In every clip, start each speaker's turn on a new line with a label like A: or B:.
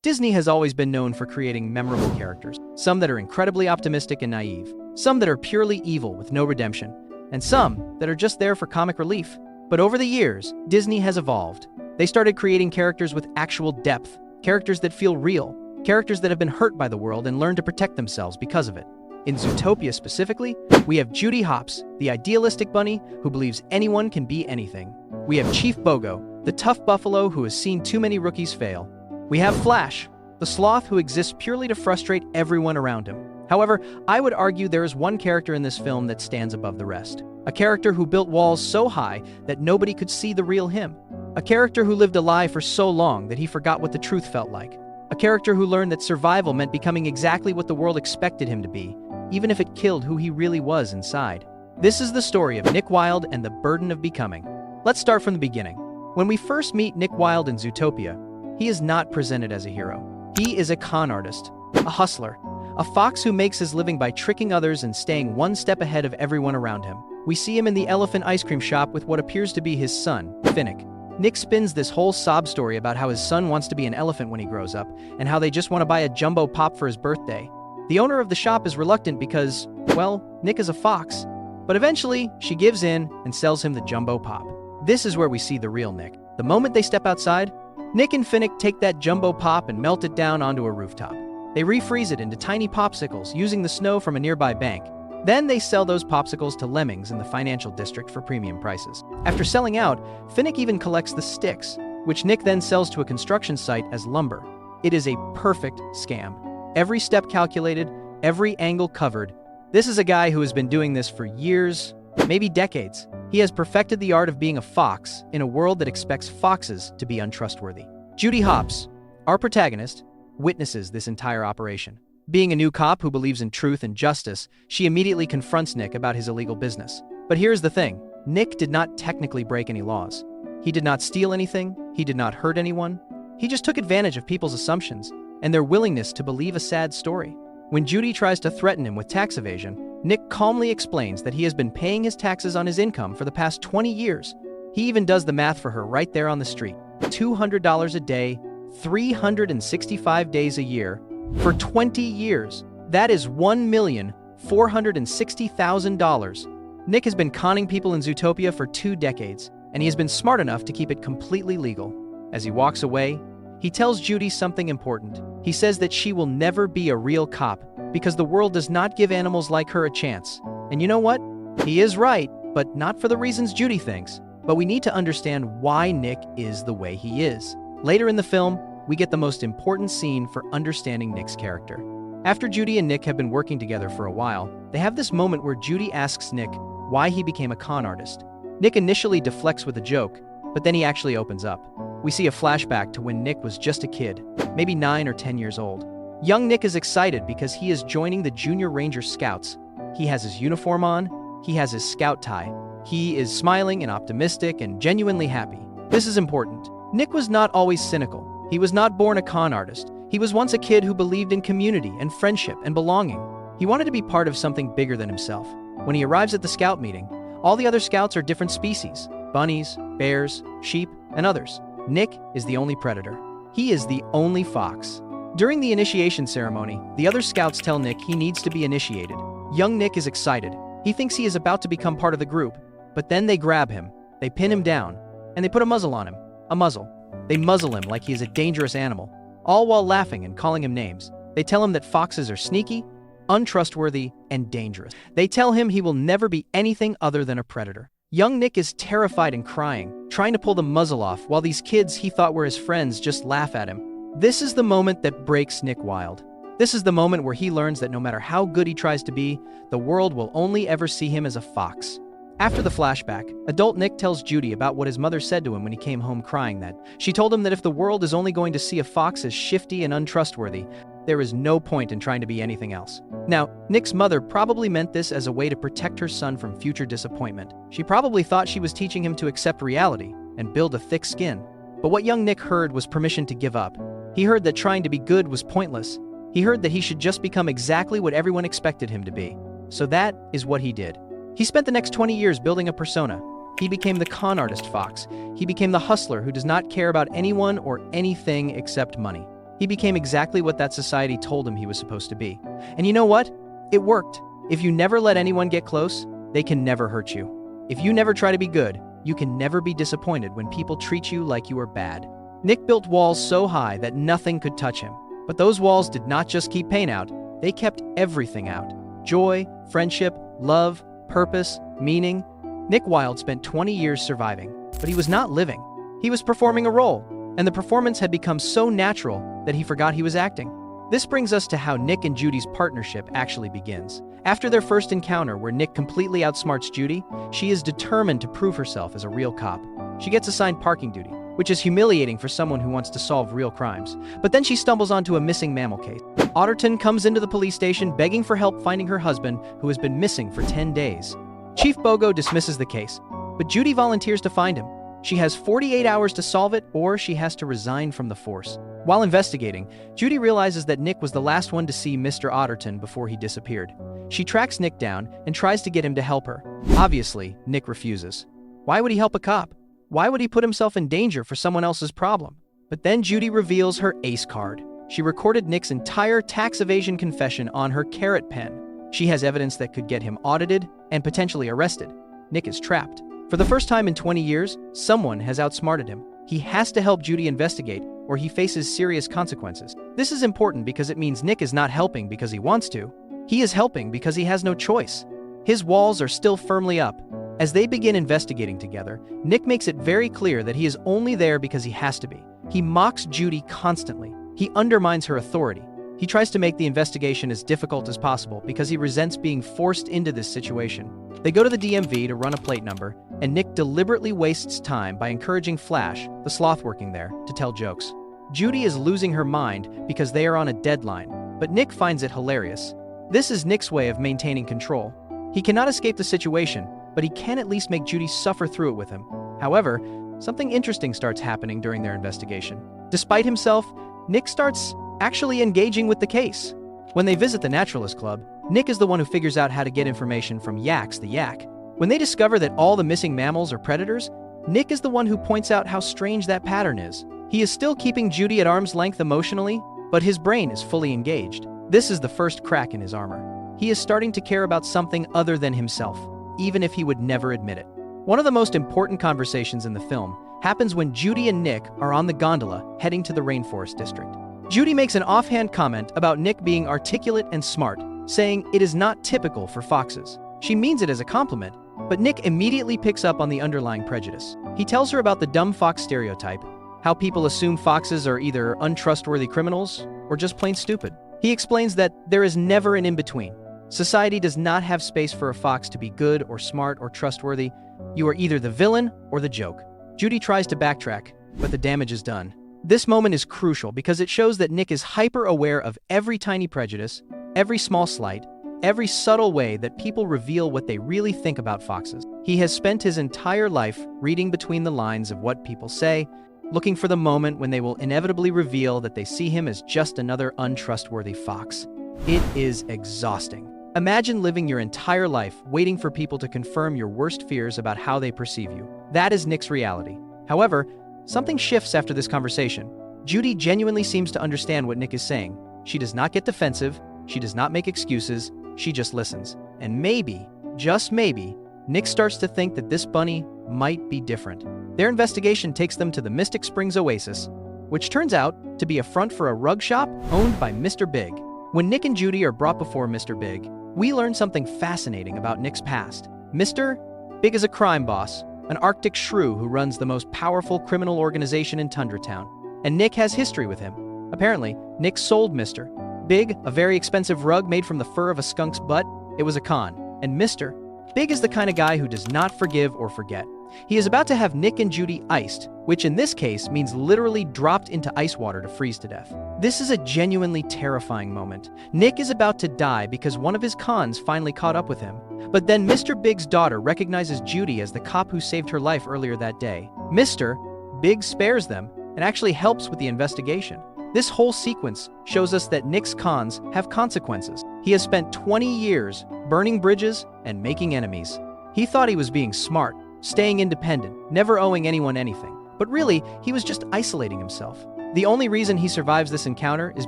A: Disney has always been known for creating memorable characters, some that are incredibly optimistic and naive, some that are purely evil with no redemption, and some that are just there for comic relief. But over the years, Disney has evolved. They started creating characters with actual depth, characters that feel real, characters that have been hurt by the world and learned to protect themselves because of it. In Zootopia specifically, we have Judy Hopps, the idealistic bunny who believes anyone can be anything. We have Chief Bogo, the tough buffalo who has seen too many rookies fail. We have Flash, the sloth who exists purely to frustrate everyone around him. However, I would argue there is one character in this film that stands above the rest. A character who built walls so high that nobody could see the real him. A character who lived a lie for so long that he forgot what the truth felt like. A character who learned that survival meant becoming exactly what the world expected him to be, even if it killed who he really was inside. This is the story of Nick Wilde and the burden of becoming. Let's start from the beginning. When we first meet Nick Wilde in Zootopia, he is not presented as a hero. He is a con artist, a hustler, a fox who makes his living by tricking others and staying one step ahead of everyone around him. We see him in the elephant ice cream shop with what appears to be his son, Finnick. Nick spins this whole sob story about how his son wants to be an elephant when he grows up, and how they just want to buy a jumbo pop for his birthday. The owner of the shop is reluctant because, well, Nick is a fox. But eventually, she gives in and sells him the jumbo pop. This is where we see the real Nick. The moment they step outside, Nick and Finnick take that jumbo pop and melt it down onto a rooftop. They refreeze it into tiny popsicles using the snow from a nearby bank. Then they sell those popsicles to lemmings in the financial district for premium prices. After selling out, Finnick even collects the sticks, which Nick then sells to a construction site as lumber. It is a perfect scam. Every step calculated, every angle covered. This is a guy who has been doing this for years, maybe decades. He has perfected the art of being a fox in a world that expects foxes to be untrustworthy. Judy Hopps, our protagonist, witnesses this entire operation. Being a new cop who believes in truth and justice, she immediately confronts Nick about his illegal business. But here's the thing, Nick did not technically break any laws. He did not steal anything, he did not hurt anyone. He just took advantage of people's assumptions and their willingness to believe a sad story. When Judy tries to threaten him with tax evasion, Nick calmly explains that he has been paying his taxes on his income for the past 20 years. He even does the math for her right there on the street. $200 a day, 365 days a year, for 20 years. That is $1,460,000. Nick has been conning people in Zootopia for 2 decades, and he has been smart enough to keep it completely legal. As he walks away, he tells Judy something important. He says that she will never be a real cop because the world does not give animals like her a chance. And you know what? He is right, but not for the reasons Judy thinks. But we need to understand why Nick is the way he is. Later in the film, we get the most important scene for understanding Nick's character. After Judy and Nick have been working together for a while, they have this moment where Judy asks Nick why he became a con artist. Nick initially deflects with a joke, but then he actually opens up. We see a flashback to when Nick was just a kid, maybe 9 or 10 years old. Young Nick is excited because he is joining the Junior Ranger Scouts. He has his uniform on, he has his scout tie. He is smiling and optimistic and genuinely happy. This is important. Nick was not always cynical. He was not born a con artist. He was once a kid who believed in community and friendship and belonging. He wanted to be part of something bigger than himself. When he arrives at the scout meeting, all the other scouts are different species: bunnies, bears, sheep, and others. Nick is the only predator. He is the only fox. During the initiation ceremony, the other scouts tell Nick he needs to be initiated. Young Nick is excited. He thinks he is about to become part of the group, but then they grab him, they pin him down, and they put a muzzle on him. A muzzle. They muzzle him like he is a dangerous animal, all while laughing and calling him names. They tell him that foxes are sneaky, untrustworthy, and dangerous. They tell him he will never be anything other than a predator. Young Nick is terrified and crying, trying to pull the muzzle off, while these kids he thought were his friends just laugh at him. This is the moment that breaks Nick Wilde. This is the moment where he learns that no matter how good he tries to be, the world will only ever see him as a fox. After the flashback, adult Nick tells Judy about what his mother said to him when he came home crying that. She told him that if the world is only going to see a fox as shifty and untrustworthy, there is no point in trying to be anything else. Now, Nick's mother probably meant this as a way to protect her son from future disappointment. She probably thought she was teaching him to accept reality and build a thick skin. But what young Nick heard was permission to give up. He heard that trying to be good was pointless. He heard that he should just become exactly what everyone expected him to be. So that is what he did. He spent the next 20 years building a persona. He became the con artist fox. He became the hustler who does not care about anyone or anything except money. He became exactly what that society told him he was supposed to be. And you know what? It worked. If you never let anyone get close, they can never hurt you. If you never try to be good, you can never be disappointed when people treat you like you are bad. Nick built walls so high that nothing could touch him. But those walls did not just keep pain out, they kept everything out. Joy, friendship, love, purpose, meaning. Nick Wilde spent 20 years surviving, but he was not living. He was performing a role, and the performance had become so natural that he forgot he was acting. This brings us to how Nick and Judy's partnership actually begins. After their first encounter where Nick completely outsmarts Judy, she is determined to prove herself as a real cop. She gets assigned parking duty, which is humiliating for someone who wants to solve real crimes. But then she stumbles onto a missing mammal case. Otterton comes into the police station begging for help finding her husband, who has been missing for 10 days. Chief Bogo dismisses the case, but Judy volunteers to find him. She has 48 hours to solve it, or she has to resign from the force. While investigating, Judy realizes that Nick was the last one to see Mr. Otterton before he disappeared. She tracks Nick down and tries to get him to help her. Obviously, Nick refuses. Why would he help a cop? Why would he put himself in danger for someone else's problem? But then Judy reveals her ace card. She recorded Nick's entire tax evasion confession on her carrot pen. She has evidence that could get him audited and potentially arrested. Nick is trapped. For the first time in 20 years, someone has outsmarted him. He has to help Judy investigate, or he faces serious consequences. This is important because it means Nick is not helping because he wants to. He is helping because he has no choice. His walls are still firmly up. As they begin investigating together, Nick makes it very clear that he is only there because he has to be. He mocks Judy constantly. He undermines her authority. He tries to make the investigation as difficult as possible because he resents being forced into this situation. They go to the DMV to run a plate number, and Nick deliberately wastes time by encouraging Flash, the sloth working there, to tell jokes. Judy is losing her mind because they are on a deadline, but Nick finds it hilarious. This is Nick's way of maintaining control. He cannot escape the situation, but he can at least make Judy suffer through it with him. However, something interesting starts happening during their investigation. Despite himself, Nick starts actually engaging with the case. When they visit the Naturalist Club, Nick is the one who figures out how to get information from Yax the yak. When they discover that all the missing mammals are predators, Nick is the one who points out how strange that pattern is. He is still keeping Judy at arm's length emotionally, but his brain is fully engaged. This is the first crack in his armor. He is starting to care about something other than himself, even if he would never admit it. One of the most important conversations in the film happens when Judy and Nick are on the gondola heading to the Rainforest District. Judy makes an offhand comment about Nick being articulate and smart, saying it is not typical for foxes. She means it as a compliment, but Nick immediately picks up on the underlying prejudice. He tells her about the dumb fox stereotype, how people assume foxes are either untrustworthy criminals or just plain stupid. He explains that there is never an in-between. Society does not have space for a fox to be good or smart or trustworthy. You are either the villain or the joke. Judy tries to backtrack, but the damage is done. This moment is crucial because it shows that Nick is hyper-aware of every tiny prejudice, every small slight, every subtle way that people reveal what they really think about foxes. He has spent his entire life reading between the lines of what people say, looking for the moment when they will inevitably reveal that they see him as just another untrustworthy fox. It is exhausting. Imagine living your entire life waiting for people to confirm your worst fears about how they perceive you. That is Nick's reality. However, something shifts after this conversation. Judy genuinely seems to understand what Nick is saying. She does not get defensive, she does not make excuses, she just listens. And maybe, just maybe, Nick starts to think that this bunny might be different. Their investigation takes them to the Mystic Springs Oasis, which turns out to be a front for a rug shop owned by Mr. Big. When Nick and Judy are brought before Mr. Big, we learn something fascinating about Nick's past. Mr. Big is a crime boss, an Arctic shrew who runs the most powerful criminal organization in Tundra Town. And Nick has history with him. Apparently, Nick sold Mr. Big a very expensive rug made from the fur of a skunk's butt. It was a con. And Mr. Big is the kind of guy who does not forgive or forget. He is about to have Nick and Judy iced, which in this case means literally dropped into ice water to freeze to death. This is a genuinely terrifying moment. Nick is about to die because one of his cons finally caught up with him. But then Mr. Big's daughter recognizes Judy as the cop who saved her life earlier that day. Mr. Big spares them and actually helps with the investigation. This whole sequence shows us that Nick's cons have consequences. He has spent 20 years burning bridges and making enemies. He thought he was being smart, staying independent, never owing anyone anything. But really, he was just isolating himself. The only reason he survives this encounter is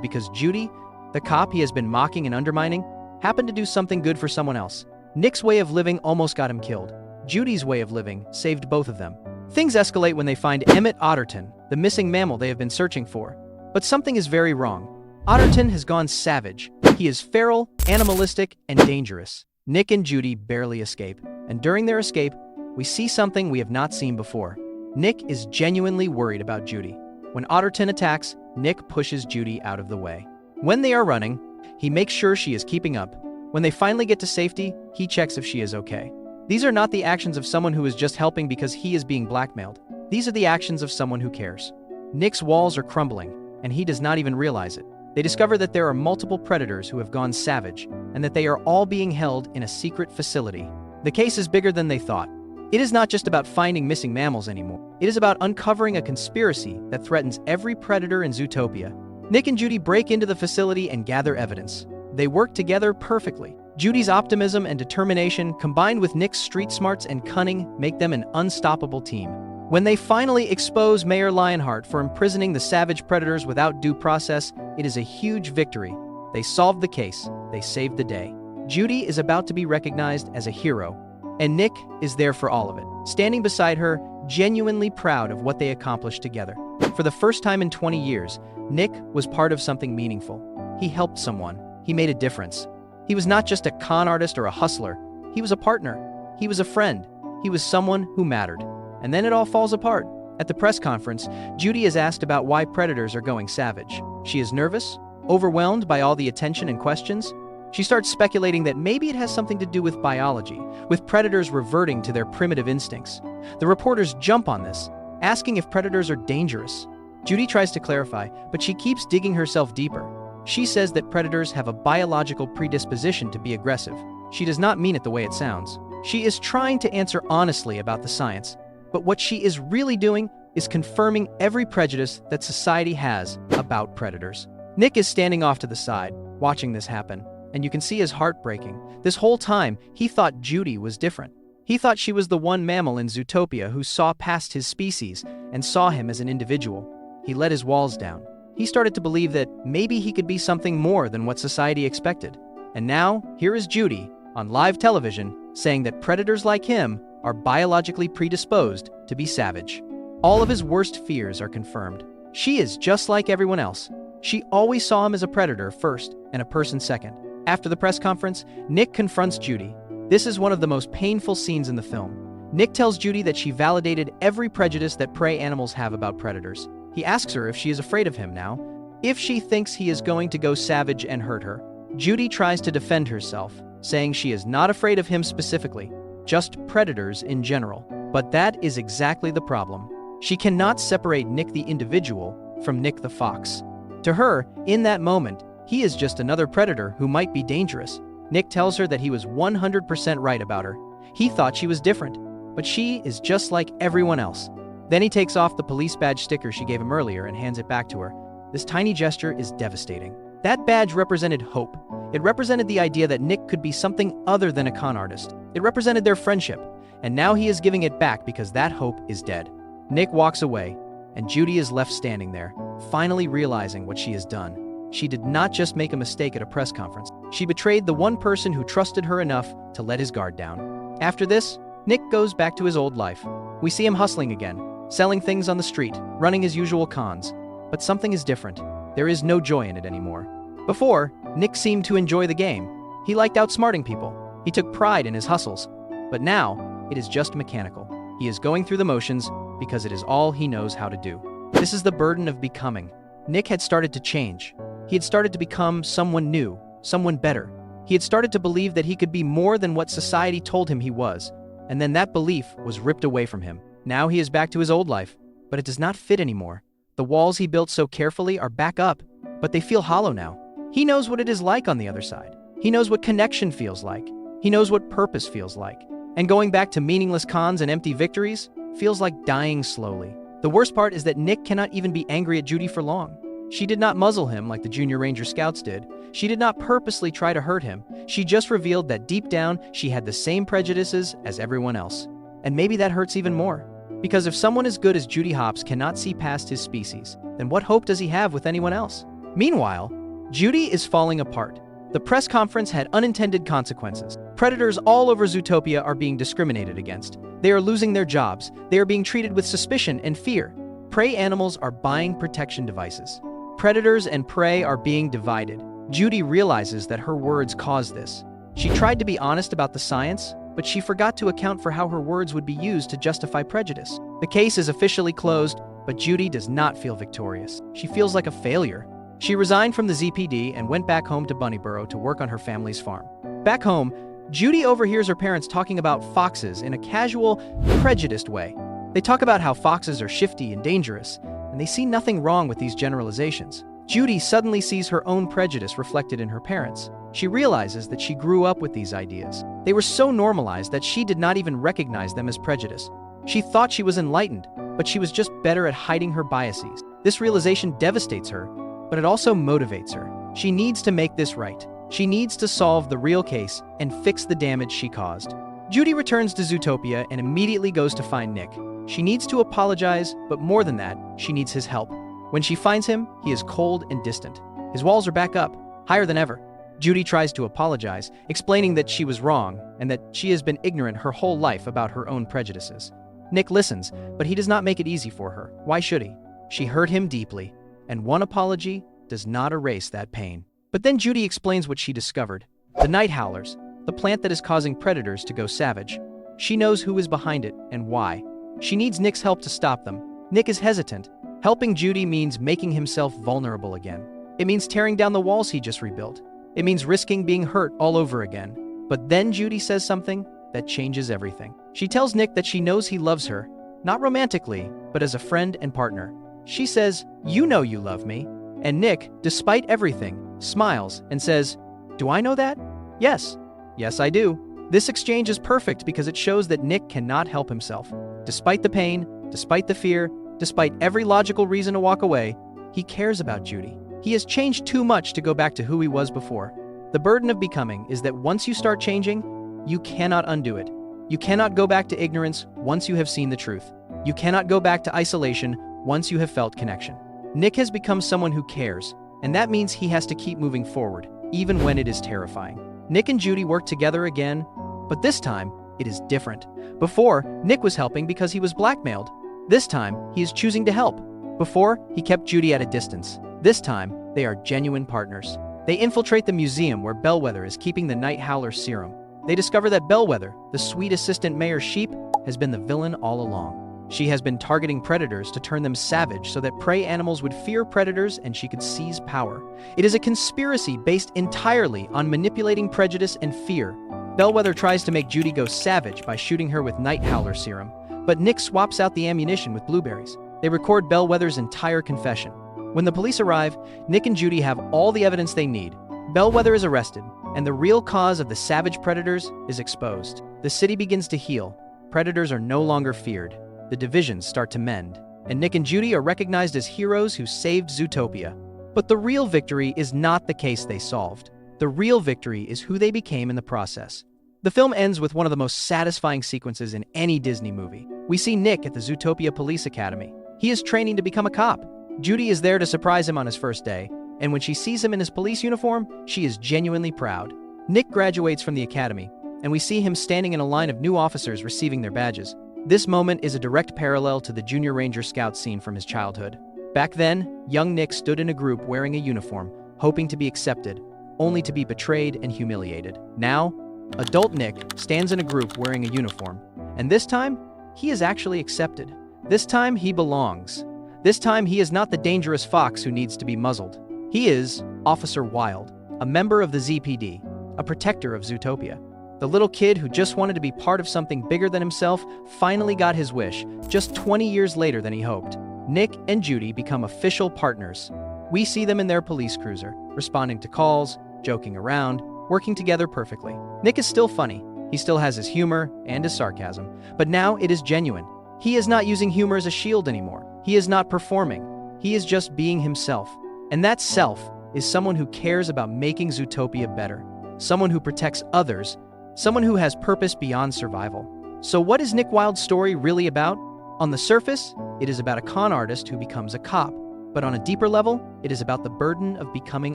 A: because Judy, the cop he has been mocking and undermining, happened to do something good for someone else. Nick's way of living almost got him killed. Judy's way of living saved both of them. Things escalate when they find Emmett Otterton, the missing mammal they have been searching for. But something is very wrong. Otterton has gone savage. He is feral, animalistic, and dangerous. Nick and Judy barely escape, and during their escape, we see something we have not seen before. Nick is genuinely worried about Judy. When Otterton attacks, Nick pushes Judy out of the way. When they are running, he makes sure she is keeping up. When they finally get to safety, he checks if she is okay. These are not the actions of someone who is just helping because he is being blackmailed. These are the actions of someone who cares. Nick's walls are crumbling, and he does not even realize it. They discover that there are multiple predators who have gone savage, and that they are all being held in a secret facility. The case is bigger than they thought. It is not just about finding missing mammals anymore. It is about uncovering a conspiracy that threatens every predator in Zootopia. Nick and Judy break into the facility and gather evidence. They work together perfectly. Judy's optimism and determination, combined with Nick's street smarts and cunning, make them an unstoppable team. When they finally expose Mayor Lionheart for imprisoning the savage predators without due process, it is a huge victory. They solved the case. They saved the day. Judy is about to be recognized as a hero, and Nick is there for all of it, standing beside her, genuinely proud of what they accomplished together. For the first time in 20 years, Nick was part of something meaningful. He helped someone. He made a difference. He was not just a con artist or a hustler. He was a partner. He was a friend. He was someone who mattered. And then it all falls apart. At the press conference, Judy is asked about why predators are going savage. She is nervous, overwhelmed by all the attention and questions. She starts speculating that maybe it has something to do with biology, with predators reverting to their primitive instincts. The reporters jump on this, asking if predators are dangerous. Judy tries to clarify, but she keeps digging herself deeper. She says that predators have a biological predisposition to be aggressive. She does not mean it the way it sounds. She is trying to answer honestly about the science, but what she is really doing is confirming every prejudice that society has about predators. Nick is standing off to the side, watching this happen, and you can see his heart breaking. This whole time, he thought Judy was different. He thought she was the one mammal in Zootopia who saw past his species and saw him as an individual. He let his walls down. He started to believe that maybe he could be something more than what society expected. And now, here is Judy, on live television, saying that predators like him are biologically predisposed to be savage. All of his worst fears are confirmed. She is just like everyone else. She always saw him as a predator first and a person second. After the press conference, Nick confronts Judy. This is one of the most painful scenes in the film. Nick tells Judy that she validated every prejudice that prey animals have about predators. He asks her if she is afraid of him now, if she thinks he is going to go savage and hurt her. Judy tries to defend herself, saying she is not afraid of him specifically, just predators in general. But that is exactly the problem. She cannot separate Nick the individual from Nick the fox. To her, in that moment, he is just another predator who might be dangerous. Nick tells her that he was 100% right about her. He thought she was different, but she is just like everyone else. Then he takes off the police badge sticker she gave him earlier and hands it back to her. This tiny gesture is devastating. That badge represented hope. It represented the idea that Nick could be something other than a con artist. It represented their friendship, and now he is giving it back because that hope is dead. Nick walks away, and Judy is left standing there, finally realizing what she has done. She did not just make a mistake at a press conference. She betrayed the one person who trusted her enough to let his guard down. After this, Nick goes back to his old life. We see him hustling again, selling things on the street, running his usual cons. But something is different. There is no joy in it anymore. Before, Nick seemed to enjoy the game. He liked outsmarting people. He took pride in his hustles. But now, it is just mechanical. He is going through the motions because it is all he knows how to do. This is the burden of becoming. Nick had started to change. He had started to become someone new, someone better. He had started to believe that he could be more than what society told him he was. And then that belief was ripped away from him. Now he is back to his old life, but it does not fit anymore. The walls he built so carefully are back up, but they feel hollow now. He knows what it is like on the other side. He knows what connection feels like. He knows what purpose feels like. And going back to meaningless cons and empty victories feels like dying slowly. The worst part is that Nick cannot even be angry at Judy for long. She did not muzzle him like the Junior Ranger Scouts did. She did not purposely try to hurt him. She just revealed that deep down, she had the same prejudices as everyone else. And maybe that hurts even more. Because if someone as good as Judy Hopps cannot see past his species, then what hope does he have with anyone else? Meanwhile, Judy is falling apart. The press conference had unintended consequences. Predators all over Zootopia are being discriminated against. They are losing their jobs. They are being treated with suspicion and fear. Prey animals are buying protection devices. Predators and prey are being divided. Judy realizes that her words caused this. She tried to be honest about the science, but she forgot to account for how her words would be used to justify prejudice. The case is officially closed, but Judy does not feel victorious. She feels like a failure. She resigned from the ZPD and went back home to Bunnyborough to work on her family's farm. Back home, Judy overhears her parents talking about foxes in a casual, prejudiced way. They talk about how foxes are shifty and dangerous, and they see nothing wrong with these generalizations. Judy suddenly sees her own prejudice reflected in her parents. She realizes that she grew up with these ideas. They were so normalized that she did not even recognize them as prejudice. She thought she was enlightened, but she was just better at hiding her biases. This realization devastates her, but it also motivates her. She needs to make this right. She needs to solve the real case and fix the damage she caused. Judy returns to Zootopia and immediately goes to find Nick. She needs to apologize, but more than that, she needs his help. When she finds him, he is cold and distant. His walls are back up, higher than ever. Judy tries to apologize, explaining that she was wrong and that she has been ignorant her whole life about her own prejudices. Nick listens, but he does not make it easy for her. Why should he? She hurt him deeply, and one apology does not erase that pain. But then Judy explains what she discovered. The night howlers, the plant that is causing predators to go savage. She knows who is behind it and why. She needs Nick's help to stop them. Nick is hesitant. Helping Judy means making himself vulnerable again. It means tearing down the walls he just rebuilt. It means risking being hurt all over again. But then Judy says something that changes everything. She tells Nick that she knows he loves her, not romantically, but as a friend and partner. She says, "You know you love me." And Nick, despite everything, smiles and says, "Do I know that?" "Yes. Yes, I do." This exchange is perfect because it shows that Nick cannot help himself. Despite the pain, despite the fear, despite every logical reason to walk away, he cares about Judy. He has changed too much to go back to who he was before. The burden of becoming is that once you start changing, you cannot undo it. You cannot go back to ignorance once you have seen the truth. You cannot go back to isolation once you have felt connection. Nick has become someone who cares, and that means he has to keep moving forward, even when it is terrifying. Nick and Judy work together again, but this time, it is different. Before, Nick was helping because he was blackmailed. This time, he is choosing to help. Before, he kept Judy at a distance. This time, they are genuine partners. They infiltrate the museum where Bellwether is keeping the night howler serum. They discover that Bellwether, the sweet assistant mayor's sheep, has been the villain all along. She has been targeting predators to turn them savage so that prey animals would fear predators and she could seize power. It is a conspiracy based entirely on manipulating prejudice and fear. Bellwether tries to make Judy go savage by shooting her with night howler serum, but Nick swaps out the ammunition with blueberries. They record Bellwether's entire confession. When the police arrive, Nick and Judy have all the evidence they need. Bellwether is arrested, and the real cause of the savage predators is exposed. The city begins to heal. Predators are no longer feared. The divisions start to mend, and Nick and Judy are recognized as heroes who saved Zootopia. But the real victory is not the case they solved. The real victory is who they became in the process. The film ends with one of the most satisfying sequences in any Disney movie. We see Nick at the Zootopia Police Academy. He is training to become a cop. Judy is there to surprise him on his first day, and when she sees him in his police uniform, she is genuinely proud. Nick graduates from the academy, and we see him standing in a line of new officers receiving their badges. This moment is a direct parallel to the Junior Ranger Scout scene from his childhood. Back then, young Nick stood in a group wearing a uniform, hoping to be accepted, only to be betrayed and humiliated. Now, adult Nick stands in a group wearing a uniform, and this time, he is actually accepted. This time, he belongs. This time, he is not the dangerous fox who needs to be muzzled. He is Officer Wilde, a member of the ZPD, a protector of Zootopia. The little kid who just wanted to be part of something bigger than himself finally got his wish, just 20 years later than he hoped. Nick and Judy become official partners. We see them in their police cruiser, responding to calls, joking around, working together perfectly. Nick is still funny. He still has his humor and his sarcasm, but now it is genuine. He is not using humor as a shield anymore. He is not performing. He is just being himself. And that self is someone who cares about making Zootopia better, someone who protects others, someone who has purpose beyond survival. So what is Nick Wilde's story really about? On the surface, it is about a con artist who becomes a cop, but on a deeper level, it is about the burden of becoming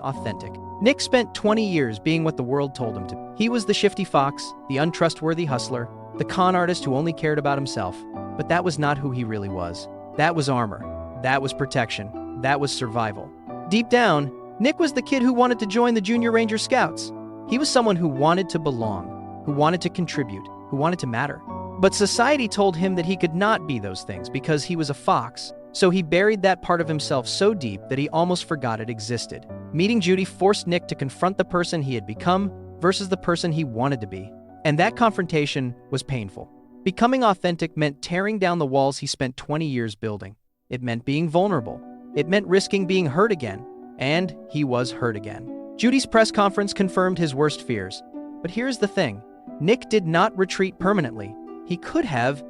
A: authentic. Nick spent 20 years being what the world told him to be. He was the shifty fox, the untrustworthy hustler, the con artist who only cared about himself. But that was not who he really was. That was armor. That was protection. That was survival. Deep down, Nick was the kid who wanted to join the Junior Ranger Scouts. He was someone who wanted to belong, who wanted to contribute, who wanted to matter. But society told him that he could not be those things because he was a fox. So he buried that part of himself so deep that he almost forgot it existed. Meeting Judy forced Nick to confront the person he had become versus the person he wanted to be. And that confrontation was painful. Becoming authentic meant tearing down the walls he spent 20 years building. It meant being vulnerable. It meant risking being hurt again. And he was hurt again. Judy's press conference confirmed his worst fears. But here's the thing. Nick did not retreat permanently. He could have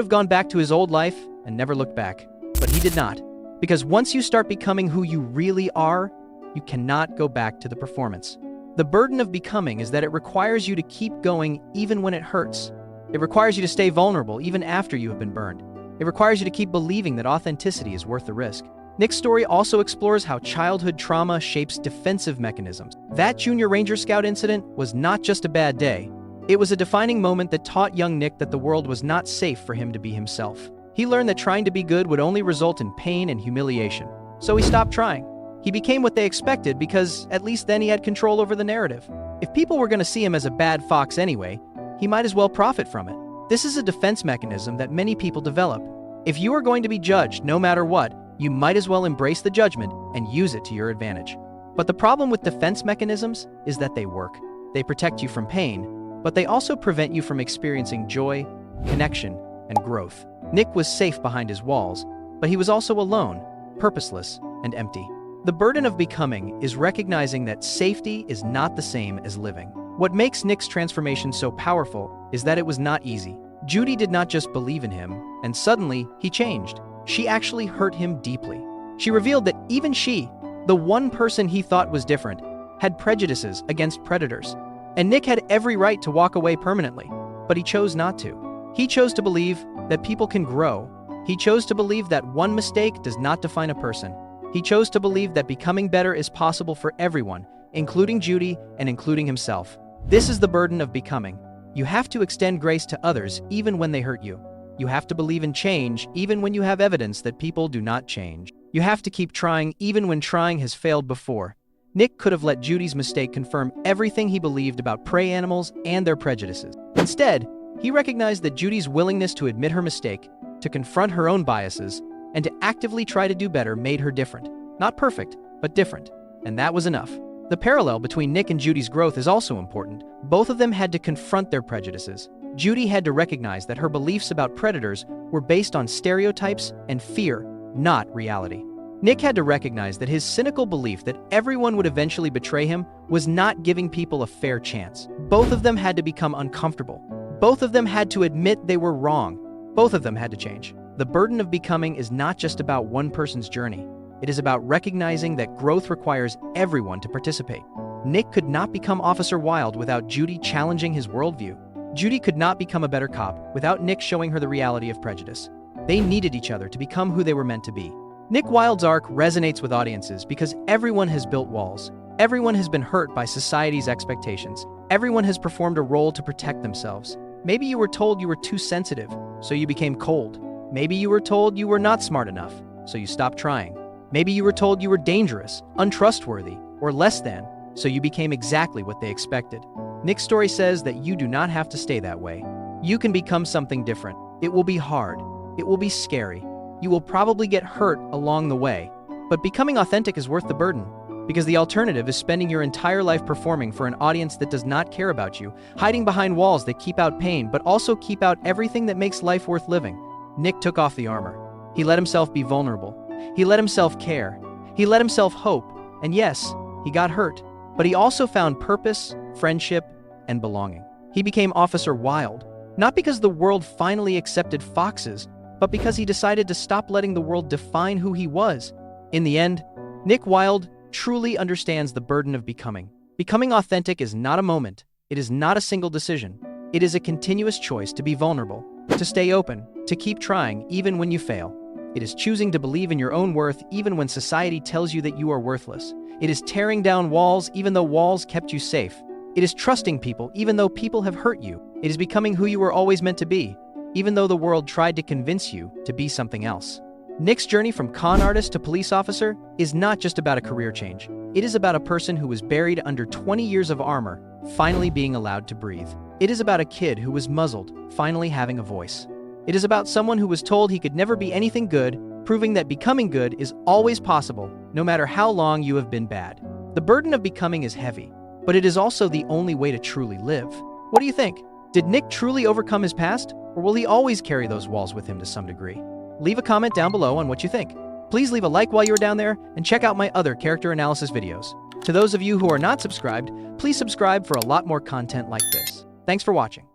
A: gone back to his old life and never looked back. But he did not. Because once you start becoming who you really are, you cannot go back to the performance. The burden of becoming is that it requires you to keep going even when it hurts. It requires you to stay vulnerable even after you have been burned. It requires you to keep believing that authenticity is worth the risk. Nick's story also explores how childhood trauma shapes defensive mechanisms. That Junior Ranger Scout incident was not just a bad day. It was a defining moment that taught young Nick that the world was not safe for him to be himself. He learned that trying to be good would only result in pain and humiliation. So he stopped trying. He became what they expected because at least then he had control over the narrative. If people were going to see him as a bad fox anyway, he might as well profit from it. This is a defense mechanism that many people develop. If you are going to be judged no matter what, you might as well embrace the judgment and use it to your advantage. But the problem with defense mechanisms is that they work. They protect you from pain, but they also prevent you from experiencing joy, connection, and growth. Nick was safe behind his walls, but he was also alone, purposeless, and empty. The burden of becoming is recognizing that safety is not the same as living. What makes Nick's transformation so powerful is that it was not easy. Judy did not just believe in him, and suddenly he changed. She actually hurt him deeply. She revealed that even she, the one person he thought was different, had prejudices against predators. And Nick had every right to walk away permanently, but he chose not to. He chose to believe that people can grow. He chose to believe that one mistake does not define a person. He chose to believe that becoming better is possible for everyone, including Judy and including himself. This is the burden of becoming. You have to extend grace to others even when they hurt you. You have to believe in change even when you have evidence that people do not change. You have to keep trying even when trying has failed before. Nick could have let Judy's mistake confirm everything he believed about prey animals and their prejudices. Instead, he recognized that Judy's willingness to admit her mistake, to confront her own biases, and to actively try to do better made her different. Not perfect, but different. And that was enough. The parallel between Nick and Judy's growth is also important. Both of them had to confront their prejudices. Judy had to recognize that her beliefs about predators were based on stereotypes and fear, not reality. Nick had to recognize that his cynical belief that everyone would eventually betray him was not giving people a fair chance. Both of them had to become uncomfortable. Both of them had to admit they were wrong. Both of them had to change. The burden of becoming is not just about one person's journey. It is about recognizing that growth requires everyone to participate. Nick could not become Officer Wilde without Judy challenging his worldview. Judy could not become a better cop without Nick showing her the reality of prejudice. They needed each other to become who they were meant to be. Nick Wilde's arc resonates with audiences because everyone has built walls. Everyone has been hurt by society's expectations. Everyone has performed a role to protect themselves. Maybe you were told you were too sensitive, so you became cold. Maybe you were told you were not smart enough, so you stopped trying. Maybe you were told you were dangerous, untrustworthy, or less than, so you became exactly what they expected. Nick's story says that you do not have to stay that way. You can become something different. It will be hard. It will be scary. You will probably get hurt along the way. But becoming authentic is worth the burden, because the alternative is spending your entire life performing for an audience that does not care about you, hiding behind walls that keep out pain but also keep out everything that makes life worth living. Nick took off the armor. He let himself be vulnerable. He let himself care. He let himself hope. And yes, he got hurt, but he also found purpose, friendship, and belonging. He became Officer Wilde, not because the world finally accepted foxes, but because he decided to stop letting the world define who he was. In the end, Nick Wilde truly understands the burden of becoming. Becoming authentic is not a moment. It is not a single decision. It is a continuous choice to be vulnerable, to stay open, to keep trying even when you fail. It is choosing to believe in your own worth even when society tells you that you are worthless. It is tearing down walls even though walls kept you safe. It is trusting people even though people have hurt you. It is becoming who you were always meant to be, even though the world tried to convince you to be something else. Nick's journey from con artist to police officer is not just about a career change. It is about a person who was buried under 20 years of armor, finally being allowed to breathe. It is about a kid who was muzzled, finally having a voice. It is about someone who was told he could never be anything good, proving that becoming good is always possible, no matter how long you have been bad. The burden of becoming is heavy, but it is also the only way to truly live. What do you think? Did Nick truly overcome his past, or will he always carry those walls with him to some degree? Leave a comment down below on what you think. Please leave a like while you are down there, and check out my other character analysis videos. To those of you who are not subscribed, please subscribe for a lot more content like this. Thanks for watching.